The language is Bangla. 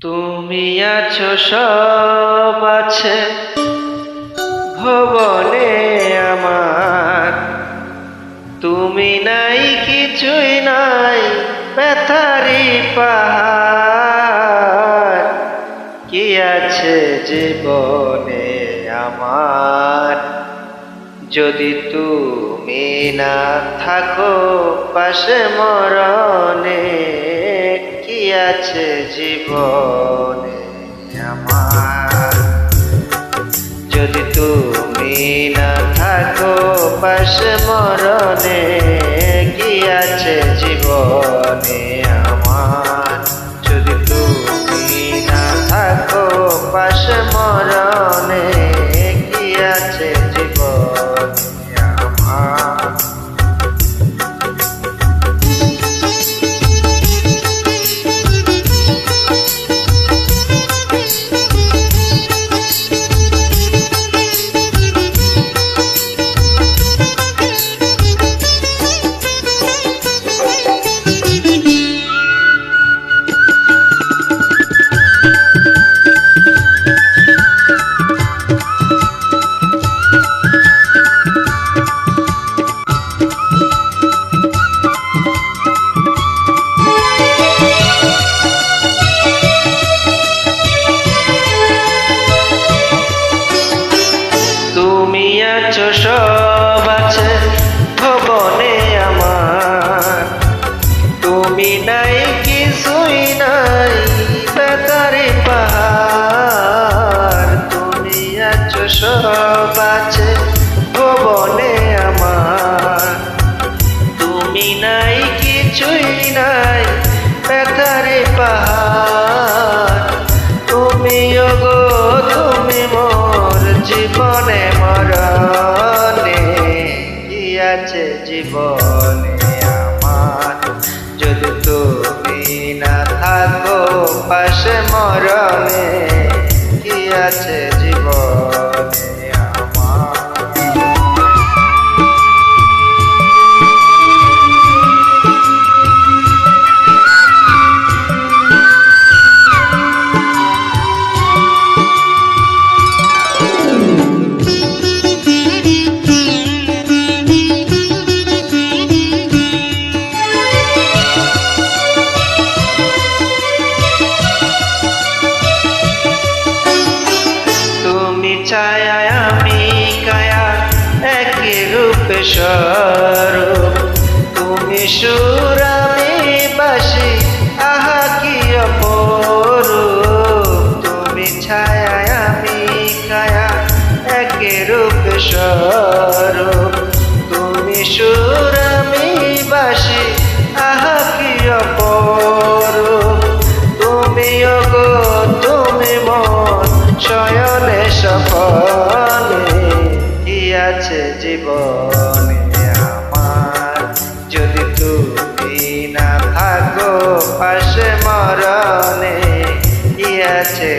তুমি আছো সব আছে ভুবনে আমার, তুমি নাই কিছুই নাই ব্যথারি পাহাড়। কি আছে জীবনে আমার, যদি তুমি না থাকো পাশে মরণে। কি আছে জীবনে আমার, যদি তুমি না থাকো পাশে মরণে। কি আছে জীবনে আমার, যদি তুমি না থাকো পাশে মরণে। কি আছে জীবনে আমার। তুমি আছো সব আছে ভুবনে আমার, তুমি নাই কিছুই নাই ব্যথারি পাহাড়। তুমি আছো সব আছে ভুবনে আমার, তুমি নাই কিছুই নাই ব্যথারি পাহাড়। তুমি ওগো তুমি মোর জীবনে মরণে। কি আছে জীবনে আমার, যদি তুমি না থাকো পাশে মরণে। কি আছে জীবনে আমার। ছায়া আমি কায়া একই রূপে স্বরূপ, তুমি সুর আমি বাসি আহা কি অপরূপ। তুমি ছায়া আমি কায়া একই রূপে স্বরূপ, তুমি সুর আমি বাসি আহা কি অপরূপ। তুমি ওগো তুমি মন শয়নে সপনে। কি আছে জীবনে আমার, যদি তুমি না থাকো পাশে মরণে। কি আছে